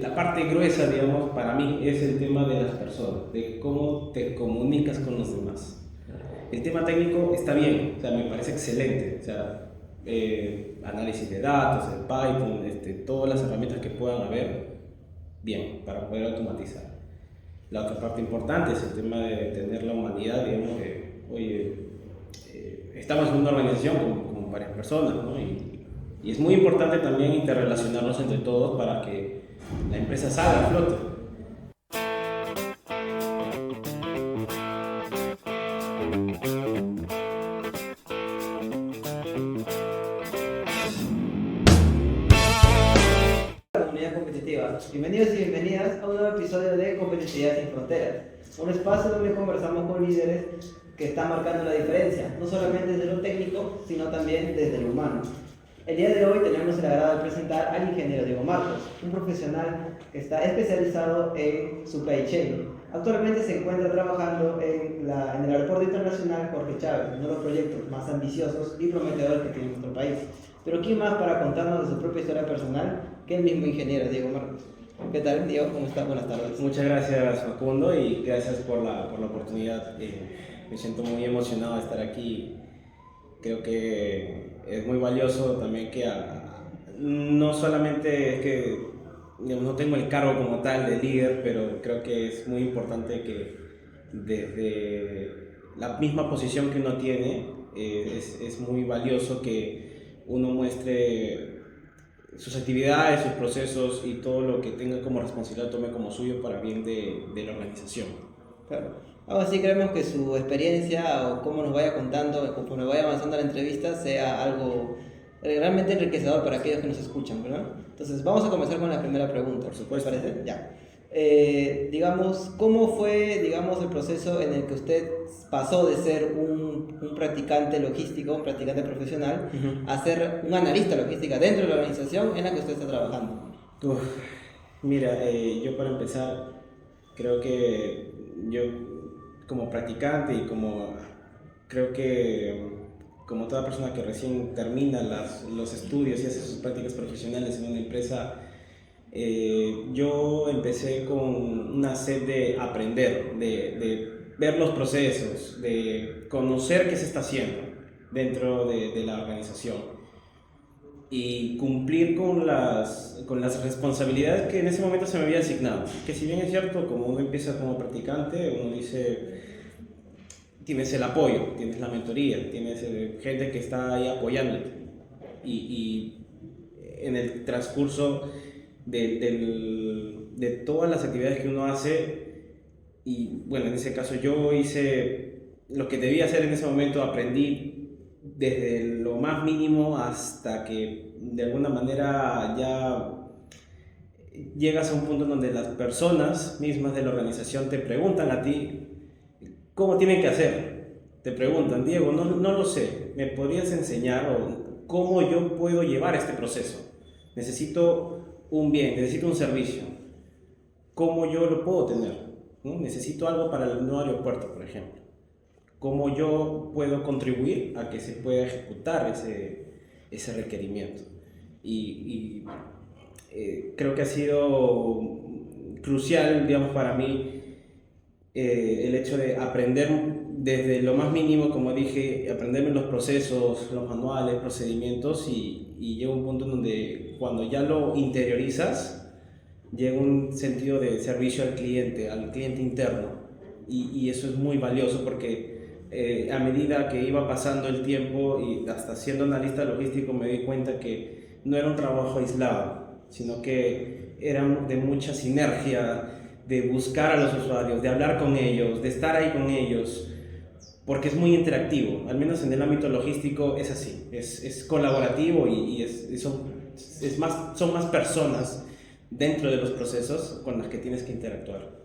La parte gruesa, digamos, para mí es el tema de las personas, de cómo te comunicas con los demás. El tema técnico está bien, o sea, me parece excelente, o sea, análisis de datos, el Python, todas las herramientas que puedan haber, bien, para poder automatizar. La otra parte importante es el tema de tener la humanidad, digamos, que, oye, estamos en una organización con varias personas, ¿no? Y es muy importante también interrelacionarnos entre todos para que la empresa salga a flote. Comunidad competitiva. Bienvenidos y bienvenidas a un nuevo episodio de Competitividad sin Fronteras, un espacio donde conversamos con líderes que están marcando la diferencia, no solamente desde lo técnico, sino también desde lo humano. El día de hoy tenemos el agrado de presentar al ingeniero Diego Marcos, un profesional que está especializado en supply chain. Actualmente se encuentra trabajando en el Aeropuerto Internacional Jorge Chávez, uno de los proyectos más ambiciosos y prometedores que tiene nuestro país. Pero ¿quién más para contarnos de su propia historia personal que el mismo ingeniero Diego Marcos? ¿Qué tal, Diego? ¿Cómo estás? Buenas tardes. Muchas gracias, Facundo, y gracias por la oportunidad. Me siento muy emocionado de estar aquí. Creo que es muy valioso también que no solamente es que digamos, no tengo el cargo como tal de líder, pero creo que es muy importante que desde la misma posición que uno tiene, es muy valioso que uno muestre sus actividades, sus procesos y todo lo que tenga como responsabilidad tome como suyo para bien de la organización. Claro. Ahora sí creemos que su experiencia o cómo nos vaya contando, conforme vaya avanzando la entrevista, sea algo realmente enriquecedor para aquellos que nos escuchan, ¿verdad? Entonces, vamos a comenzar con la primera pregunta. Por supuesto. ¿Les parece? Ya. Digamos, ¿cómo fue, digamos, el proceso en el que usted pasó de ser un practicante logístico, un practicante profesional, a ser un analista logística dentro de la organización en la que usted está trabajando? Uf, mira, yo para empezar, creo que yo como practicante y como creo que como toda persona que recién termina los estudios y hace sus prácticas profesionales en una empresa, yo empecé con una sed de aprender, de ver los procesos, de conocer qué se está haciendo dentro de la organización y cumplir con las responsabilidades que en ese momento se me había asignado. Que si bien es cierto, como uno empieza como practicante, uno dice, tienes el apoyo, tienes la mentoría, tienes gente que está ahí apoyándote. Y en el transcurso de todas las actividades que uno hace, y bueno, en ese caso yo hice lo que debía hacer en ese momento, aprendí desde lo más mínimo hasta que de alguna manera ya llegas a un punto en donde las personas mismas de la organización te preguntan a ti cómo tienen que hacer. Te preguntan, Diego, no lo sé, ¿me podrías enseñar o cómo yo puedo llevar este proceso? Necesito un bien, necesito un servicio. ¿Cómo yo lo puedo tener? ¿No? Necesito algo para el nuevo aeropuerto, por ejemplo. ¿Cómo yo puedo contribuir a que se pueda ejecutar ese requerimiento? Creo que ha sido crucial, digamos, para mí el hecho de aprender desde lo más mínimo, como dije, aprenderme los procesos, los manuales, procedimientos y llega un punto en donde cuando ya lo interiorizas, llega un sentido de servicio al cliente interno y eso es muy valioso porque a medida que iba pasando el tiempo y hasta siendo analista logístico me di cuenta que no era un trabajo aislado, sino que era de mucha sinergia, de buscar a los usuarios, de hablar con ellos, de estar ahí con ellos, porque es muy interactivo, al menos en el ámbito logístico es así, es colaborativo son más personas dentro de los procesos con las que tienes que interactuar.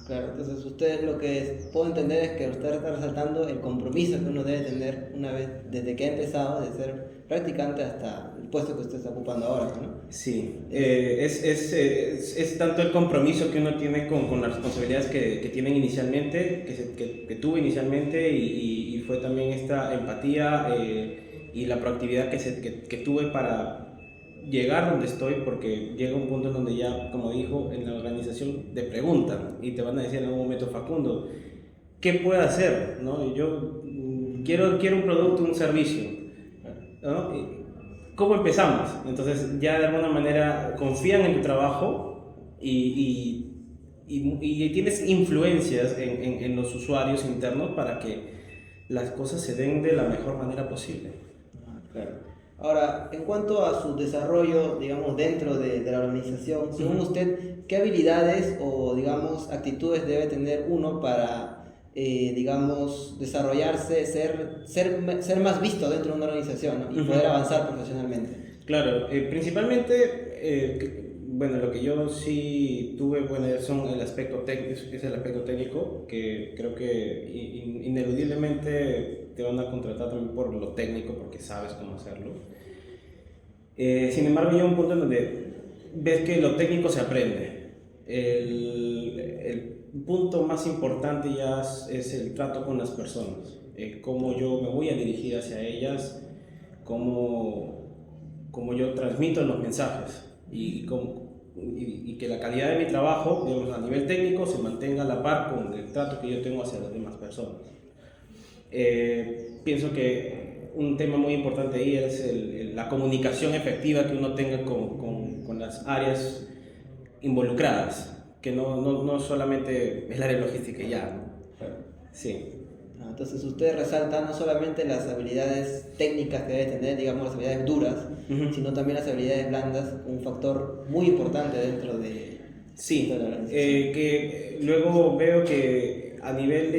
Claro, entonces usted lo que puedo entender es que usted está resaltando el compromiso que uno debe tener una vez, desde que ha empezado de ser practicante hasta el puesto que usted está ocupando ahora, ¿no? Sí, es tanto el compromiso que uno tiene con las responsabilidades que tienen inicialmente, que tuve inicialmente y fue también esta empatía y la proactividad que tuve para llegar donde estoy, porque llega un punto en donde ya, como dijo, en la organización te preguntan y te van a decir en algún momento, Facundo, ¿qué puedo hacer? ¿No? Y yo quiero un producto, un servicio, ¿no? ¿Cómo empezamos? Entonces ya de alguna manera confían en tu trabajo y tienes influencias en los usuarios internos para que las cosas se den de la mejor manera posible. Claro. Ahora, en cuanto a su desarrollo, digamos, dentro de la organización, según usted, ¿qué habilidades o, digamos, actitudes debe tener uno para, digamos, desarrollarse, ser más visto dentro de una organización, ¿no? Y poder avanzar profesionalmente? Claro, principalmente, bueno, lo que yo sí tuve, bueno, son el aspecto técnico, es el aspecto técnico, que creo que ineludiblemente te van a contratar también por lo técnico, porque sabes cómo hacerlo. Sin embargo, llega un punto en donde ves que lo técnico se aprende. El punto más importante ya es el trato con las personas, cómo yo me voy a dirigir hacia ellas, cómo yo transmito los mensajes y que la calidad de mi trabajo, digamos, a nivel técnico se mantenga a la par con el trato que yo tengo hacia las demás personas. Pienso que un tema muy importante ahí es la comunicación efectiva que uno tenga con las áreas involucradas, que no solamente es la área logística y ya, ¿no? Sí. Entonces usted resalta no solamente las habilidades técnicas que debe tener, digamos las habilidades duras, sino también las habilidades blandas, un factor muy importante dentro de, sí, de la organización. Que luego veo que a nivel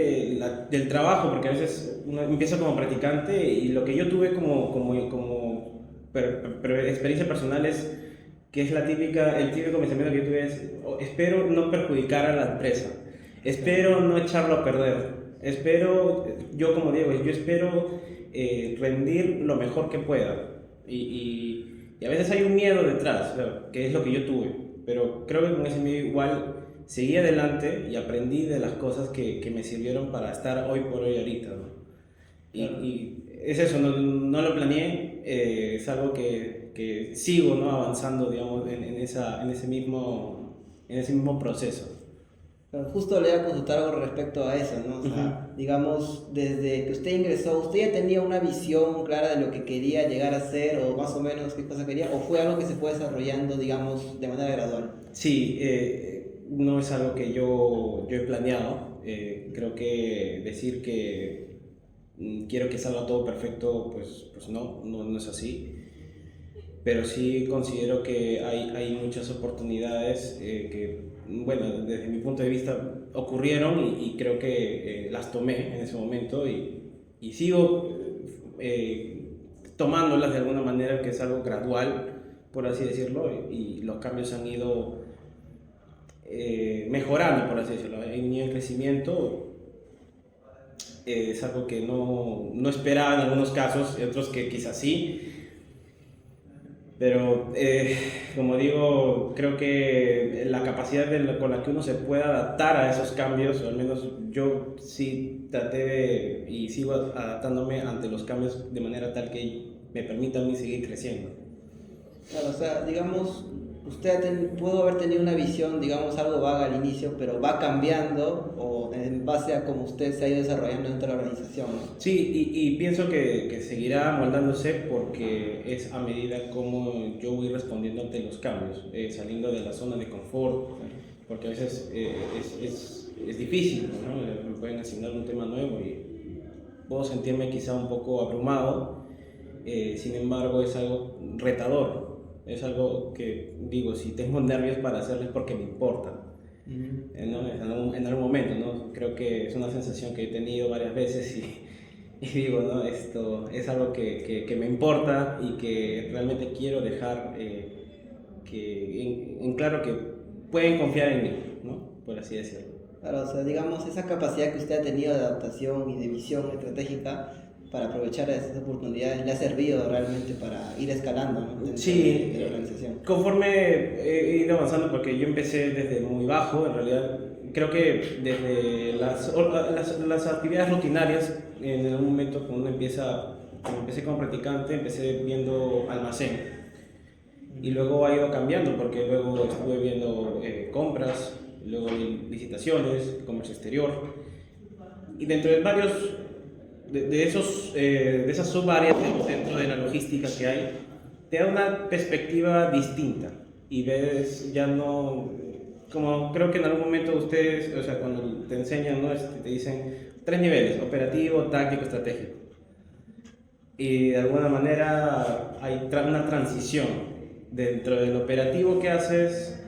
del trabajo, porque a veces uno empieza como practicante y lo que yo tuve como experiencia personal es que es el típico pensamiento que yo tuve es, espero no perjudicar a la empresa, espero no echarlo a perder. Yo como digo, yo espero rendir lo mejor que pueda. Y a veces hay un miedo detrás, que es lo que yo tuve. Pero creo que con ese miedo igual seguí adelante y aprendí de las cosas que me sirvieron para estar hoy por hoy ahorita, ¿no? Y es eso, no lo planeé, es algo que sigo, ¿no? Avanzando, digamos, en ese mismo proceso. Pero justo le voy a consultar algo respecto a eso, ¿no? O sea, digamos, desde que usted ingresó, ¿usted ya tenía una visión clara de lo que quería llegar a ser o más o menos qué cosa quería? ¿O fue algo que se fue desarrollando, digamos, de manera gradual? Sí, no es algo que yo he planeado. Creo que decir que quiero que salga todo perfecto, pues no es así. Pero sí considero que hay muchas oportunidades que, bueno, desde mi punto de vista ocurrieron y creo que las tomé en ese momento y sigo tomándolas de alguna manera, que es algo gradual, por así decirlo, y los cambios han ido mejorando, por así decirlo. Hay un nivel de crecimiento, es algo que no esperaba en algunos casos, y otros que quizás sí. Pero, como digo, creo que la capacidad con la que uno se puede adaptar a esos cambios, o al menos yo sí traté y sigo adaptándome ante los cambios de manera tal que me permita a mí seguir creciendo. Claro, o sea, digamos, usted pudo haber tenido una visión, digamos, algo vaga al inicio, pero va cambiando o en base a cómo usted se ha ido desarrollando dentro de la organización, ¿no? Sí, y pienso que seguirá moldándose porque es a medida como yo voy respondiendo ante los cambios, saliendo de la zona de confort, porque a veces es difícil, ¿no? Me pueden asignar un tema nuevo y puedo sentirme quizá un poco abrumado, sin embargo es algo retador. Es algo que digo, si tengo nervios para hacerlo es porque me importa, ¿no? En algún momento, ¿no? Creo que es una sensación que he tenido varias veces y digo, ¿no? Esto es algo que me importa y que realmente quiero dejar en claro que pueden confiar en mí, ¿no? Por así decirlo. Claro, o sea, digamos, esa capacidad que usted ha tenido de adaptación y de visión estratégica para aprovechar esas oportunidades le ha servido realmente para ir escalando, ¿no? Dentro de la organización. Conforme he ido avanzando, porque yo empecé desde muy bajo, en realidad, creo que desde las actividades rutinarias, en algún momento cuando uno empecé como practicante, empecé viendo almacén. y luego ha ido cambiando porque luego estuve viendo compras, luego licitaciones, comercio exterior, y dentro de varios de esas subáreas dentro de la logística que hay, te da una perspectiva distinta y ves ya no, como creo que en algún momento ustedes, o sea, cuando te enseñan, ¿no? Te dicen tres niveles: operativo, táctico, estratégico. Y de alguna manera hay una transición dentro del operativo que haces,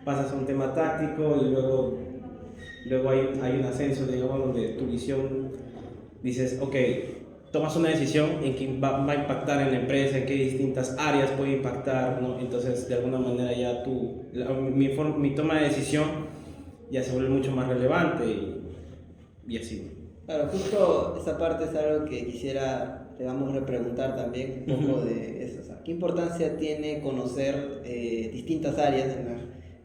pasas a un tema táctico y luego hay un ascenso, digamos, donde tu visión dices, ok, tomas una decisión en qué va a impactar en la empresa, en qué distintas áreas puede impactar, ¿no? Entonces, de alguna manera ya mi toma de decisión ya se vuelve mucho más relevante y así. Claro, justo esa parte es algo que quisiera, digamos, repreguntar también un poco de eso. O sea, ¿qué importancia tiene conocer distintas áreas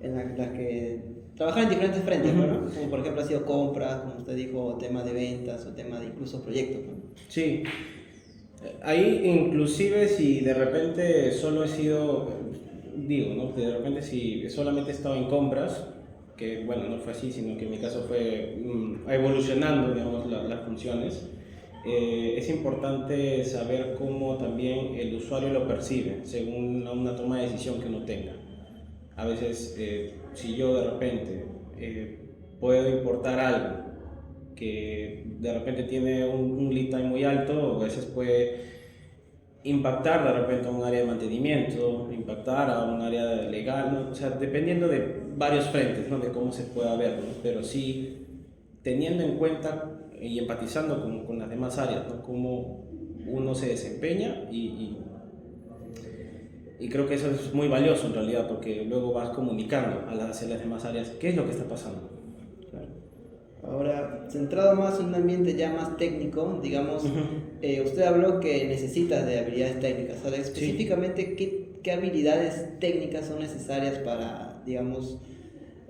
en las que trabajar en diferentes frentes, ¿no? Como por ejemplo ha sido compras, como usted dijo, tema de ventas o tema de incluso proyectos, ¿no? Sí, ahí inclusive si de repente solo he sido, digo, ¿no? De repente si solamente he estado en compras, que bueno, no fue así, sino que en mi caso fue evolucionando, digamos, las funciones, es importante saber cómo también el usuario lo percibe según una toma de decisión que uno tenga. A veces, si yo de repente puedo importar algo que de repente tiene un lead time muy alto, a veces puede impactar de repente a un área de mantenimiento, impactar a un área legal, ¿no? O sea, dependiendo de varios frentes, ¿no? De cómo se pueda ver, ¿no? Pero sí teniendo en cuenta y empatizando con las demás áreas, ¿no? Cómo uno se desempeña y creo que eso es muy valioso en realidad porque luego vas comunicando hacia las demás áreas qué es lo que está pasando. Claro. Ahora, centrado más en un ambiente ya más técnico, digamos, usted habló que necesitas de habilidades técnicas. O sea, específicamente, ¿qué habilidades técnicas son necesarias para, digamos,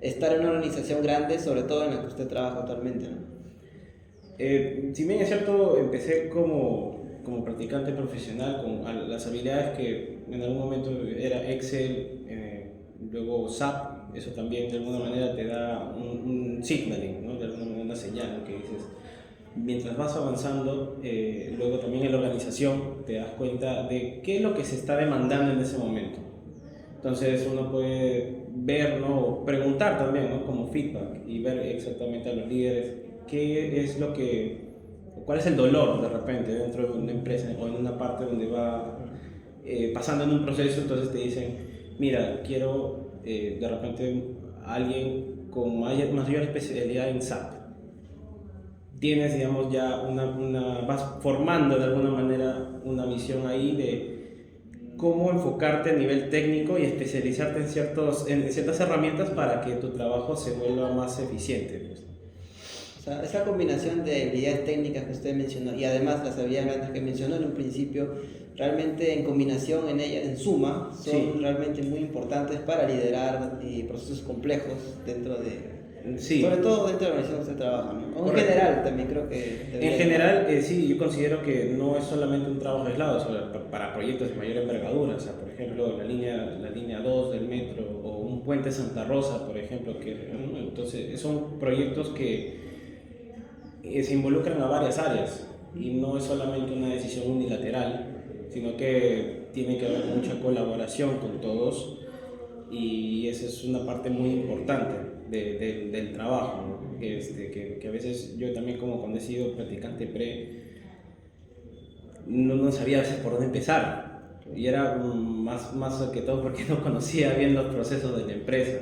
estar en una organización grande, sobre todo en la que usted trabaja actualmente, ¿no? Si bien es cierto, empecé como practicante profesional con las habilidades que en algún momento era Excel, luego SAP, eso también de alguna manera te da un signaling, ¿no? De alguna manera una señal, ¿no? Que dices, mientras vas avanzando, luego también en la organización te das cuenta de qué es lo que se está demandando en ese momento. Entonces uno puede ver, ¿no? O preguntar también, ¿no? Como feedback y ver exactamente a los líderes qué es lo que, cuál es el dolor de repente dentro de una empresa o en una parte donde va pasando en un proceso. Entonces te dicen, mira, quiero de repente alguien con mayor especialidad en SAP. Tienes, digamos, ya vas formando de alguna manera una visión ahí de cómo enfocarte a nivel técnico y especializarte en ciertas herramientas para que tu trabajo se vuelva más eficiente, pues. O sea, esa combinación de habilidades técnicas que usted mencionó y además las habilidades blandas que mencionó en un principio, realmente en combinación en ellas, en suma, son realmente muy importantes para liderar procesos complejos dentro de... Sobre todo dentro de la organización que usted trabaja, ¿no? O en general también creo que... En general, sí, yo considero que no es solamente un trabajo aislado, para proyectos de mayor envergadura, o sea, por ejemplo, la línea 2 del metro o un puente Santa Rosa, por ejemplo, entonces son proyectos que se involucran a varias áreas y no es solamente una decisión unilateral, sino que tiene que haber mucha colaboración con todos y esa es una parte muy importante del trabajo, ¿no? Que a veces yo también como cuando he sido practicante no sabía a veces por dónde empezar y era más que todo porque no conocía bien los procesos de la empresa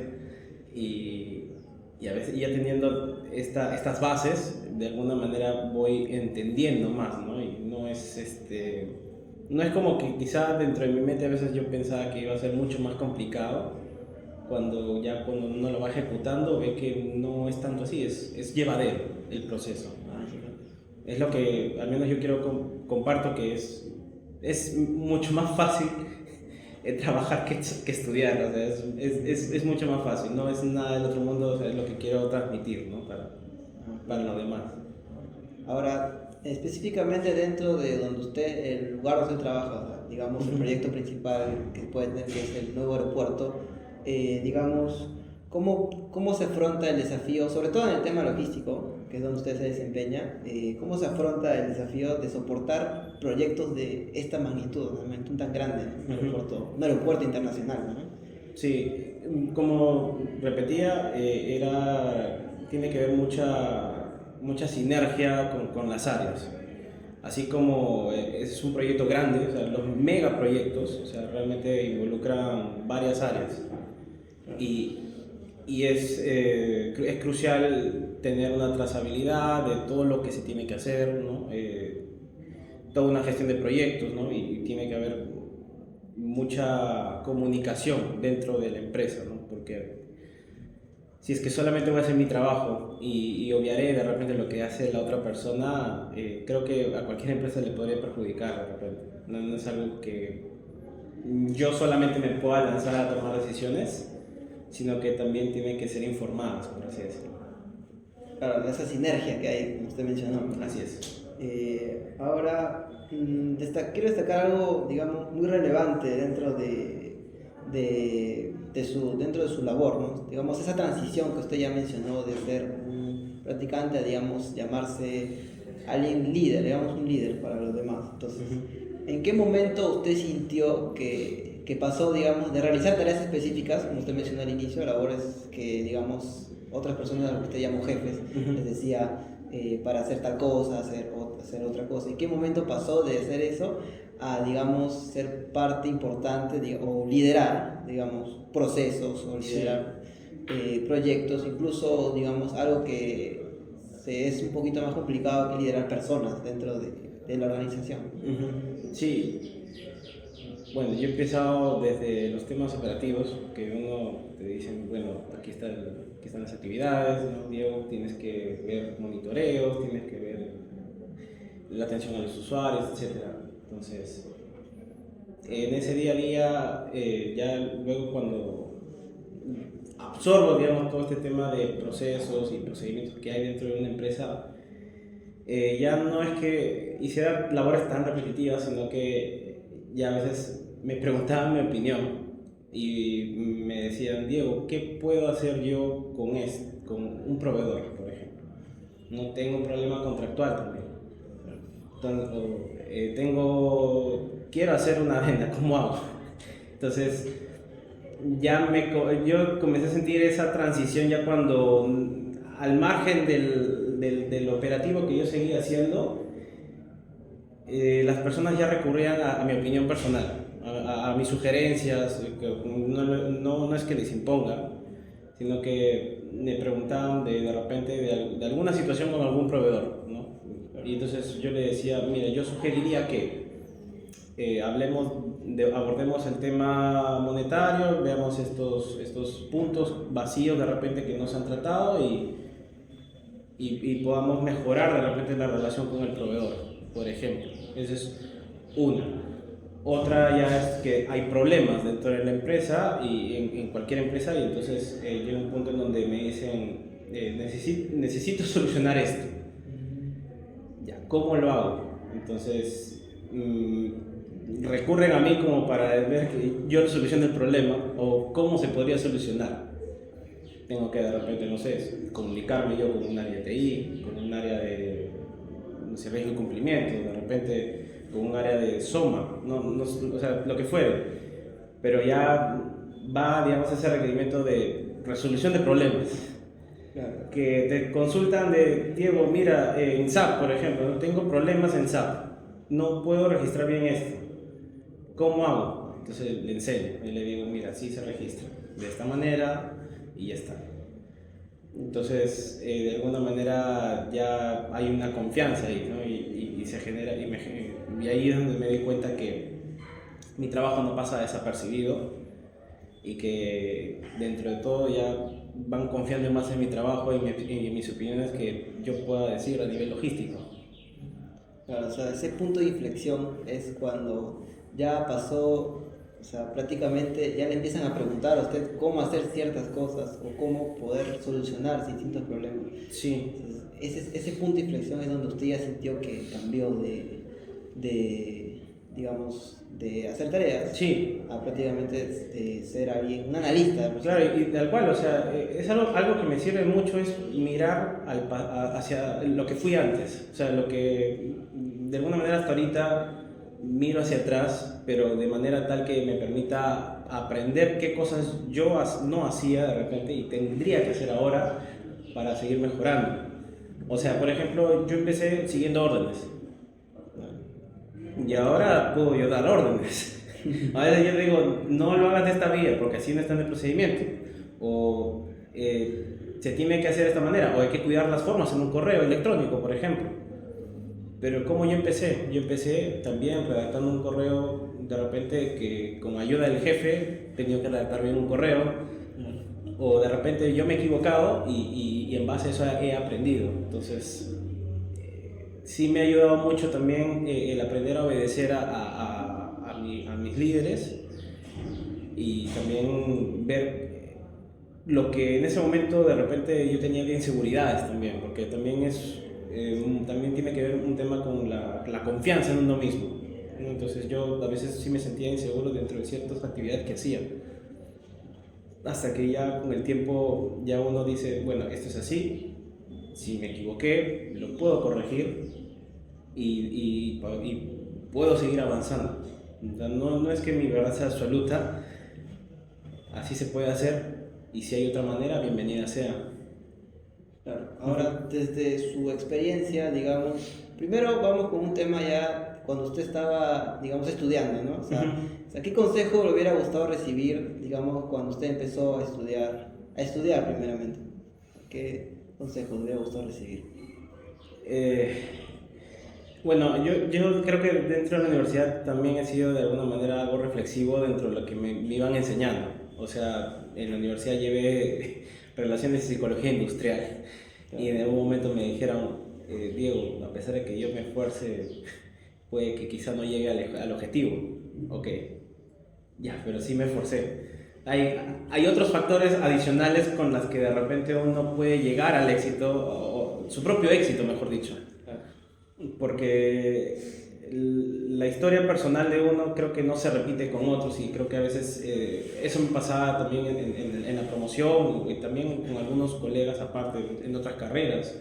y a veces ya teniendo estas bases de alguna manera voy entendiendo más, ¿no? Y no es como que quizá dentro de mi mente a veces yo pensaba que iba a ser mucho más complicado cuando uno lo va ejecutando ve que no es tanto así, es llevadero el proceso. Es lo que al menos yo comparto que es mucho más fácil trabajar que estudiar, o sea, es mucho más fácil, no es nada del otro mundo, o sea, es lo que quiero transmitir, ¿no? Para los demás. Ahora, específicamente dentro de donde el lugar donde usted trabaja, o sea, digamos, el proyecto principal que puede tener, que es el nuevo aeropuerto, digamos, ¿cómo se afronta el desafío, sobre todo en el tema logístico, que es donde usted se desempeña, cómo se afronta el desafío de soportar proyectos de esta magnitud, una magnitud tan grande, un aeropuerto internacional, ¿no? Sí, como repetía, tiene que ver mucha sinergia con las áreas. Así como es un proyecto grande, o sea, los megaproyectos, o sea, realmente involucran varias áreas. Y, es crucial tener una trazabilidad de todo lo que se tiene que hacer, ¿no? Toda una gestión de proyectos, ¿no? Y tiene que haber mucha comunicación dentro de la empresa, ¿no? Porque si es que solamente voy a hacer mi trabajo y obviaré de repente lo que hace la otra persona, creo que a cualquier empresa le podría perjudicar de repente. No es algo que yo solamente me pueda lanzar a tomar decisiones, sino que también tienen que ser informadas, por así decirlo. Claro, esa sinergia que hay, como usted mencionó, ¿no? Así es. Ahora, quiero destacar algo, digamos, muy relevante dentro de su labor, ¿no? Digamos, esa transición que usted ya mencionó de ser un practicante a, digamos, llamarse alguien líder, digamos, un líder para los demás. Entonces, ¿en qué momento usted sintió que pasó, digamos, de realizar tareas específicas, como usted mencionó al inicio, labores que, digamos, otras personas a las que usted llamó jefes, les decía para hacer tal cosa, hacer otra cosa? ¿En qué momento pasó de hacer eso a, digamos, ser parte importante o liderar, digamos, procesos o liderar proyectos, incluso, digamos, algo que es un poquito más complicado que liderar personas dentro de la organización? Sí, bueno, yo he empezado desde los temas operativos, que uno te dicen, bueno, aquí están las actividades, ¿no? Diego, tienes que ver monitoreos, tienes que ver la atención a los usuarios, etcétera. Entonces, en ese día a día, ya luego cuando absorbo, digamos, todo este tema de procesos y procedimientos que hay dentro de una empresa, ya no es que hiciera labores tan repetitivas, sino que ya a veces me preguntaban mi opinión y me decían, Diego, ¿qué puedo hacer yo con un proveedor, por ejemplo? No tengo un problema contractual también. Entonces, quiero hacer una venda, ¿cómo hago? Entonces, yo comencé a sentir esa transición ya cuando, al margen del operativo que yo seguía haciendo, las personas ya recurrían a mi opinión personal, a mis sugerencias, que no es que les imponga, sino que me preguntaban de repente de alguna situación con algún proveedor, ¿no? Y entonces yo le decía, mira, yo sugeriría que abordemos el tema monetario, veamos estos puntos vacíos de repente que no se han tratado y podamos mejorar de repente la relación con el proveedor, por ejemplo. Esa es una. Otra ya es que hay problemas dentro de la empresa y en cualquier empresa, y entonces llega un punto en donde me dicen, necesito solucionar esto. Ya, ¿cómo lo hago? Entonces recurren a mí como para ver que yo solucione el problema o cómo se podría solucionar. Tengo que de repente, no sé, comunicarme yo con un área de TI, con un área de, no sé, riesgo de cumplimiento, de repente con un área de SOMA, o sea, lo que fuere. Pero ya va, digamos, ese requerimiento de resolución de problemas. Claro. Que te consultan de, Diego, mira, en SAP, por ejemplo, no tengo problemas en SAP, no puedo registrar bien esto, ¿cómo hago? Entonces le enseño y le digo, mira, sí se registra de esta manera y ya está. Entonces, de alguna manera ya hay una confianza ahí, ¿no? Y se genera, y ahí es donde me doy cuenta que mi trabajo no pasa desapercibido y que dentro de todo ya van confiando más en mi trabajo y en mis opiniones que yo pueda decir a nivel logístico. Claro, o sea, ese punto de inflexión es cuando ya pasó, o sea, prácticamente ya le empiezan a preguntar a usted cómo hacer ciertas cosas o cómo poder solucionar distintos problemas. Sí. Entonces, ese punto de inflexión es donde usted ya sintió que cambió de digamos, de hacer tareas, Sí, a prácticamente ser alguien, un analista. Pues. claro, y tal cual, o sea, es algo que me sirve mucho es mirar hacia lo que fui antes, o sea, lo que de alguna manera hasta ahorita miro hacia atrás, pero de manera tal que me permita aprender qué cosas yo no hacía de repente y tendría que hacer ahora para seguir mejorando. O sea, por ejemplo, yo empecé siguiendo órdenes y ahora puedo yo dar órdenes. A veces yo digo, no lo hagas de esta vía porque así no está en el procedimiento. O se tiene que hacer de esta manera. O hay que cuidar las formas en un correo electrónico, por ejemplo. Pero ¿cómo yo empecé? Yo empecé también redactando un correo de repente que con ayuda del jefe tenía que redactar bien un correo. O de repente yo me he equivocado y en base a eso he aprendido. Entonces, sí me ha ayudado mucho también el aprender a obedecer a mis líderes y también ver lo que en ese momento de repente yo tenía de inseguridades también, porque también también tiene que ver un tema con la confianza en uno mismo. Entonces yo a veces sí me sentía inseguro dentro de ciertas actividades que hacía. Hasta que ya con el tiempo ya uno dice, bueno, esto es así, si me equivoqué, lo puedo corregir y puedo seguir avanzando. No es que mi verdad sea absoluta, así se puede hacer y si hay otra manera, bienvenida sea. Claro. Ahora, desde su experiencia, digamos, primero vamos con un tema ya cuando usted estaba, digamos, estudiando, ¿no? O sea, ¿qué consejo le hubiera gustado recibir, digamos, cuando usted empezó a estudiar primeramente? ¿Qué consejo le hubiera gustado recibir? Bueno, yo creo que dentro de la universidad también he sido de alguna manera algo reflexivo dentro de lo que me iban enseñando. O sea, en la universidad llevé relaciones y psicología industrial y en algún momento me dijeron, Diego, a pesar de que yo me esfuerce, puede que quizá no llegue al objetivo. Ok, ya, pero sí me esforcé. Hay otros factores adicionales con los que de repente uno puede llegar al éxito, o su propio éxito, mejor dicho. Porque la historia personal de uno creo que no se repite con otros y creo que a veces eso me pasaba también en la promoción y también con algunos colegas aparte en otras carreras.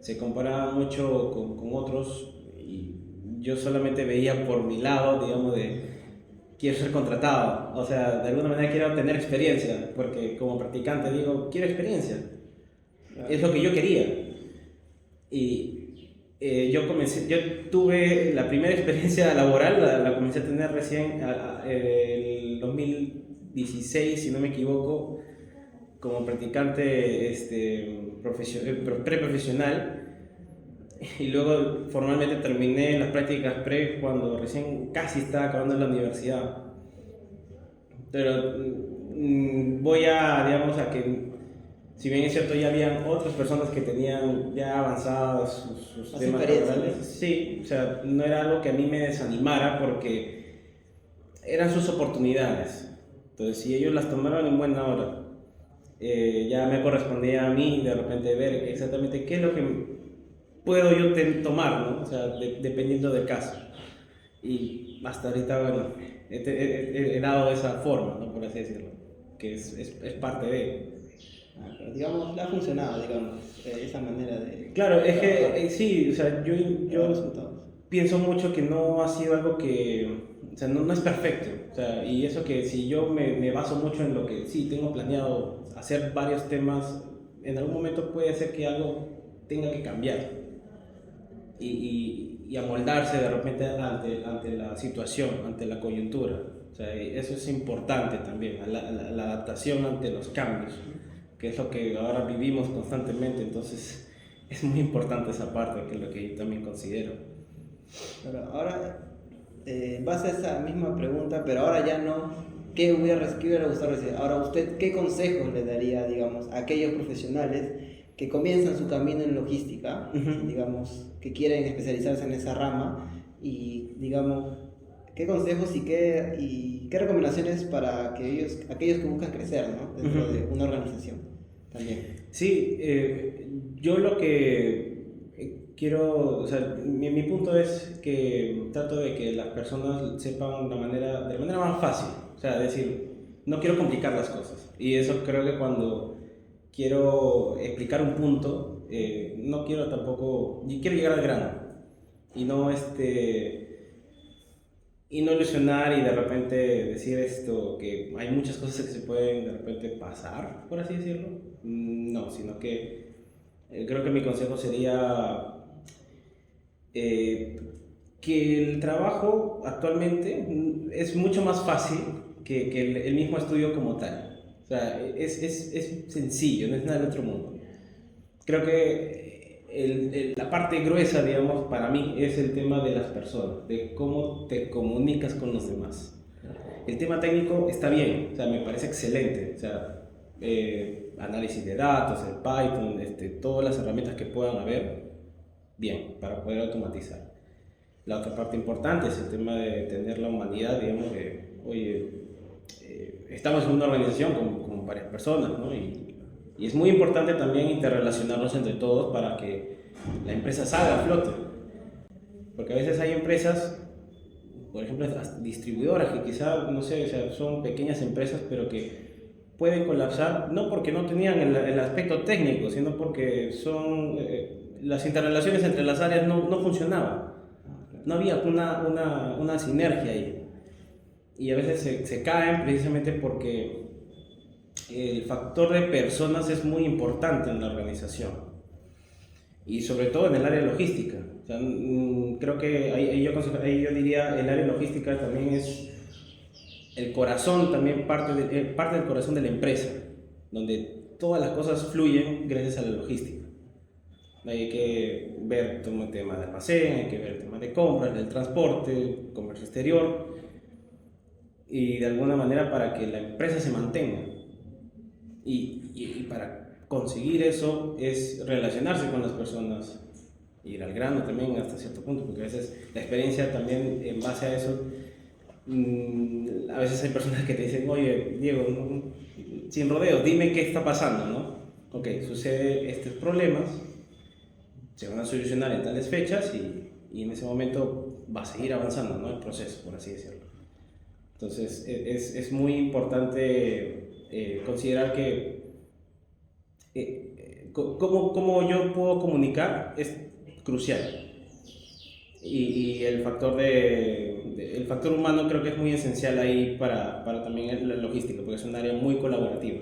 Se comparaba mucho con otros y yo solamente veía por mi lado, digamos, de quiero ser contratado, o sea, de alguna manera quiero tener experiencia, porque como practicante digo, quiero experiencia, es lo que yo quería. Y yo tuve la primera experiencia laboral, la comencé a tener recién el 2016, si no me equivoco, como practicante preprofesional. Y luego formalmente terminé las prácticas pre cuando recién casi estaba acabando la universidad. Pero voy digamos, a que, si bien es cierto, ya habían otras personas que tenían ya avanzadas sus temas laborales. Sí, o sea, no era algo que a mí me desanimara porque eran sus oportunidades. Entonces, si ellos las tomaron en buena hora, ya me correspondía a mí de repente ver exactamente qué es lo que puedo yo tomar, ¿no? O sea, dependiendo del caso. Y hasta ahorita, bueno, he dado esa forma, ¿no? Por así decirlo, que es parte de... Pero digamos, le ha funcionado, digamos, esa manera de... Claro, es que sí, o sea, yo pienso mucho que no ha sido algo que... O sea, no es perfecto. O sea, y eso que si yo me baso mucho en lo que sí tengo planeado hacer varios temas, en algún momento puede ser que algo tenga que cambiar. Y amoldarse de repente ante la situación, ante la coyuntura. O sea, eso es importante también, la adaptación ante los cambios, que es lo que ahora vivimos constantemente. Entonces, es muy importante esa parte, que es lo que yo también considero. Pero ahora, en base a esa misma pregunta, pero ahora ya no, ¿qué hubiera gustado recibir? Ahora, ¿usted qué consejos le daría, digamos, a aquellos profesionales que comienzan su camino en logística, digamos, que quieren especializarse en esa rama y, digamos, qué consejos y qué recomendaciones para aquellos que buscan crecer, ¿no? Dentro de una organización también? Sí, yo lo que quiero, o sea, mi punto es que trato de que las personas sepan de la manera más fácil, o sea, decir, no quiero complicar las cosas. Y eso creo que cuando quiero explicar un punto, no quiero tampoco, y quiero llegar al grano y no y no ilusionar y de repente decir esto, que hay muchas cosas que se pueden de repente pasar, por así decirlo. No, sino que creo que mi consejo sería eh, que el trabajo actualmente es mucho más fácil que el mismo estudio como tal. O sea, es sencillo, no es nada del otro mundo. Creo que la parte gruesa, digamos, para mí es el tema de las personas, de cómo te comunicas con los demás. El tema técnico está bien, o sea, me parece excelente, o sea, análisis de datos, el Python, todas las herramientas que puedan haber, bien, para poder automatizar. La otra parte importante es el tema de tener la humanidad, digamos, de, oye, estamos en una organización con varias personas, ¿no? Y es muy importante también interrelacionarnos entre todos para que la empresa salga a flote. Porque a veces hay empresas, por ejemplo, distribuidoras que quizá, no sé, o sea, son pequeñas empresas, pero que pueden colapsar, no porque no tenían el aspecto técnico, sino porque las interrelaciones entre las áreas no funcionaban. No había una sinergia ahí. Y a veces se caen precisamente porque el factor de personas es muy importante en la organización y sobre todo en el área logística. O sea, creo que ahí yo diría el área logística también es el corazón, también parte del corazón de la empresa, donde todas las cosas fluyen gracias a la logística. Hay que ver todo el tema de almacén, hay que ver el tema de compras, del transporte, comercio exterior, y de alguna manera para que la empresa se mantenga. Y para conseguir eso es relacionarse con las personas, ir al grano también hasta cierto punto, porque a veces la experiencia también en base a eso, a veces hay personas que te dicen, oye, Diego, sin rodeos, dime qué está pasando, ¿no? Ok, sucede estos problemas, se van a solucionar en tales fechas y en ese momento va a seguir avanzando, ¿no? El proceso, por así decirlo. Entonces es muy importante considerar que cómo yo puedo comunicar es crucial. Y el el factor humano creo que es muy esencial ahí para también la logística, porque es un área muy colaborativa.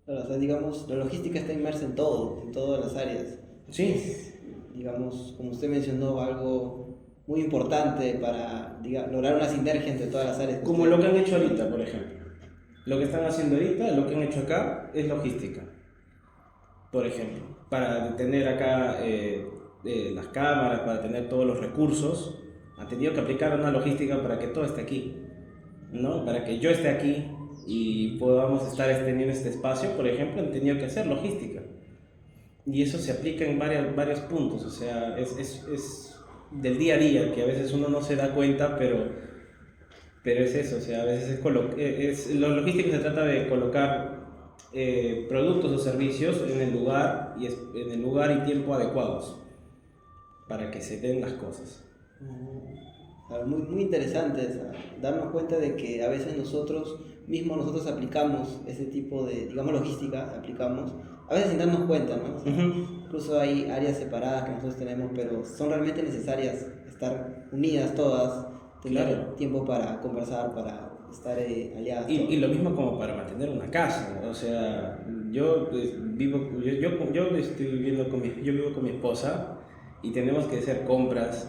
Claro, o sea, digamos, la logística está inmersa en todo, en todas las áreas. Sí. Es, digamos, como usted mencionó, algo muy importante para lograr una sinergia entre todas las áreas. Como lo que han hecho ahorita, por ejemplo. Lo que están haciendo ahorita, lo que han hecho acá, es logística. Por ejemplo, para tener acá las cámaras, para tener todos los recursos, han tenido que aplicar una logística para que todo esté aquí, ¿no? Para que yo esté aquí y podamos estar teniendo este espacio, por ejemplo, han tenido que hacer logística. Y eso se aplica en varios puntos, o sea, es del día a día, que a veces uno no se da cuenta, pero es eso, o sea, a veces lo logístico se trata de colocar productos o servicios en el lugar y tiempo adecuados para que se den las cosas. Claro, muy, muy interesante, o sea, darnos cuenta de que a veces nosotros aplicamos ese tipo de, digamos, logística, a veces sin darnos cuenta, ¿no? O sea, incluso hay áreas separadas que nosotros tenemos, pero son realmente necesarias estar unidas todas, tener Claro. tiempo para conversar, para estar aliadas. Y lo mismo como para mantener una casa, ¿no? O sea, yo estoy viviendo yo vivo con mi esposa y tenemos que hacer compras,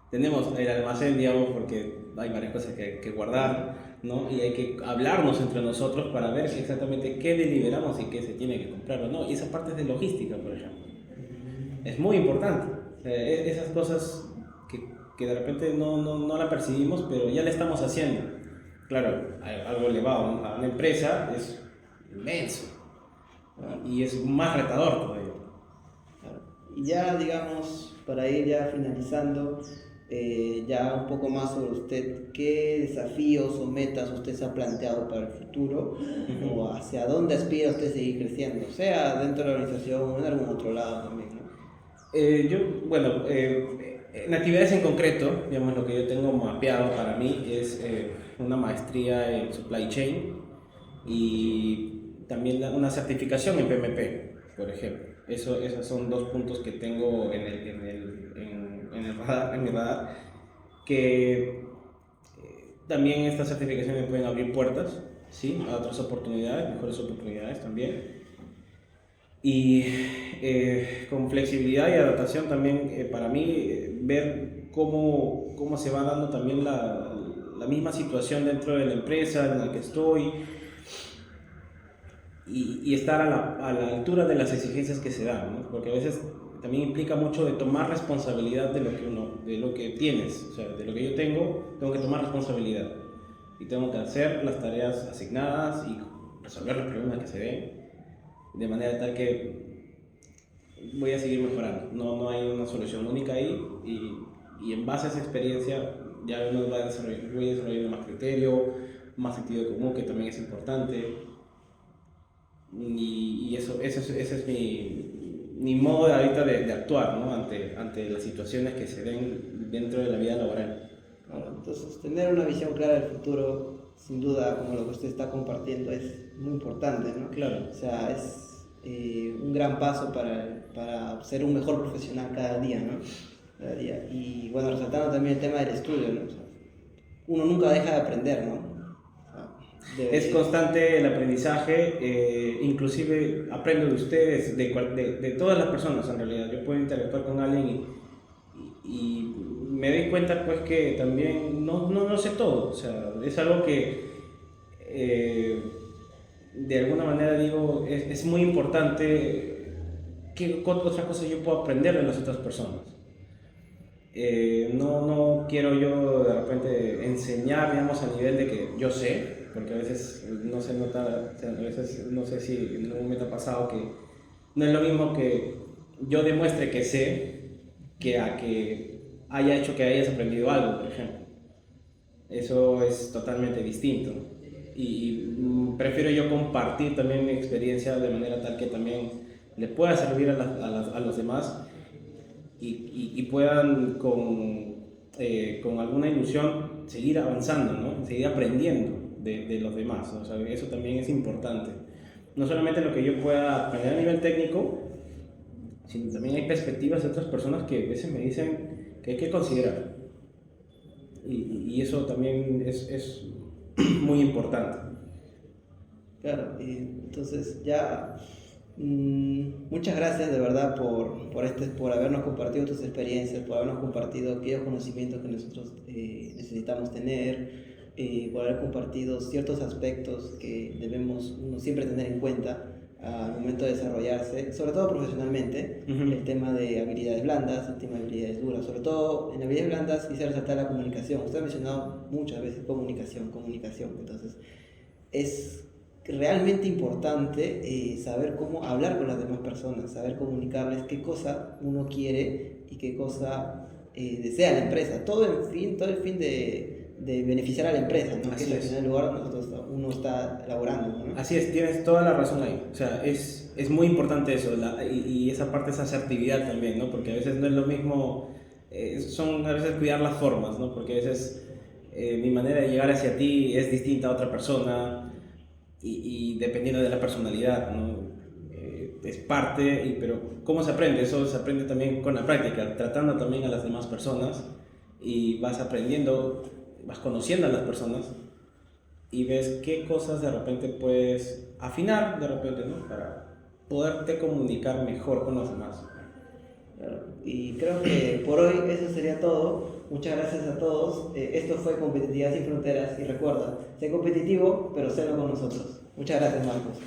tenemos el almacén, digamos, porque hay varias cosas que guardar, ¿no? Y hay que hablarnos entre nosotros para ver exactamente qué deliberamos y qué se tiene que comprar o no. Y esa parte es de logística, por ejemplo. Es muy importante. O sea, esas cosas que de repente no la percibimos, pero ya la estamos haciendo. Claro, algo elevado a una empresa es inmenso y es más retador todavía. Claro. Y ya, digamos, para ir ya finalizando, ya un poco más sobre usted, ¿qué desafíos o metas usted se ha planteado para el futuro? ¿O hacia dónde aspira usted seguir creciendo? Sea dentro de la organización o en algún otro lado también, ¿no? En actividades en concreto, digamos, lo que yo tengo mapeado para mí es una maestría en supply chain y también una certificación en PMP, por ejemplo. Esos son dos puntos que tengo en el radar, en mi radar, que también estas certificaciones me pueden abrir puertas, ¿sí? A otras oportunidades, mejores oportunidades también. Y con flexibilidad y adaptación también, para mí, ver cómo se va dando también la misma situación dentro de la empresa en la que estoy y estar a la altura de las exigencias que se dan, ¿no? Porque a veces también implica mucho de tomar responsabilidad de lo que tienes, o sea, de lo que yo tengo que tomar responsabilidad y tengo que hacer las tareas asignadas y resolver los problemas que se den de manera tal que voy a seguir mejorando. No hay una solución única ahí y en base a esa experiencia ya uno va desarrollando más criterio, más sentido común, que también es importante. Y ese es mi modo de ahorita de actuar, ¿no? ante las situaciones que se den dentro de la vida laboral. Claro, entonces, tener una visión clara del futuro, sin duda, como lo que usted está compartiendo, es muy importante, ¿no? Claro. O sea, es un gran paso para ser un mejor profesional cada día, ¿no? Cada día. Y bueno, resaltando también el tema del estudio, ¿no? O sea, uno nunca deja de aprender, ¿no? O sea, es constante el aprendizaje, inclusive aprendo de ustedes, de todas las personas en realidad. Yo puedo interactuar con alguien y me doy cuenta pues que también no sé todo, o sea, es algo que de alguna manera digo, es muy importante qué otras cosas yo puedo aprender de las otras personas. No quiero yo de repente enseñar, digamos, a nivel de que yo sé, porque a veces no se nota, o sea, a veces no sé si en algún momento ha pasado que no es lo mismo que yo demuestre que sé que a que haya hecho que hayas aprendido algo, por ejemplo. Eso es totalmente distinto. Y prefiero yo compartir también mi experiencia de manera tal que también le pueda servir a los demás y puedan con alguna ilusión seguir avanzando, ¿no? Seguir aprendiendo de los demás, ¿no? O sea, eso también es importante. No solamente lo que yo pueda aprender a nivel técnico, sino también hay perspectivas de otras personas que a veces me dicen que hay que considerar. Y eso también es muy importante. claro, y entonces ya muchas gracias de verdad por habernos compartido tus experiencias, por habernos compartido aquellos conocimientos que nosotros necesitamos tener, por haber compartido ciertos aspectos que debemos uno siempre tener en cuenta al momento de desarrollarse, sobre todo profesionalmente. El tema de habilidades blandas, el tema de habilidades duras, sobre todo en habilidades blandas quisiera resaltar la comunicación. Usted ha mencionado muchas veces comunicación, entonces es realmente importante saber cómo hablar con las demás personas, saber comunicarles qué cosa uno quiere y qué cosa desea la empresa, todo el fin de beneficiar a la empresa, ¿no? Que es al final del lugar uno está elaborando, ¿no? Así es, tienes toda la razón ahí. O sea, es muy importante eso, y esa parte, esa asertividad también, ¿no? Porque a veces no es lo mismo, son a veces cuidar las formas, ¿no? Porque a veces mi manera de llegar hacia ti es distinta a otra persona y dependiendo de la personalidad, ¿no? Es parte, pero ¿cómo se aprende? Eso se aprende también con la práctica, tratando también a las demás personas y vas aprendiendo, vas conociendo a las personas y ves qué cosas de repente puedes afinar de repente, ¿no? Para poderte comunicar mejor con los demás. Claro. Y creo que por hoy eso sería todo. Muchas gracias a todos. Esto fue Competitividad Sin Fronteras y recuerda, sé competitivo, pero sélo con nosotros. Muchas gracias, Marcos.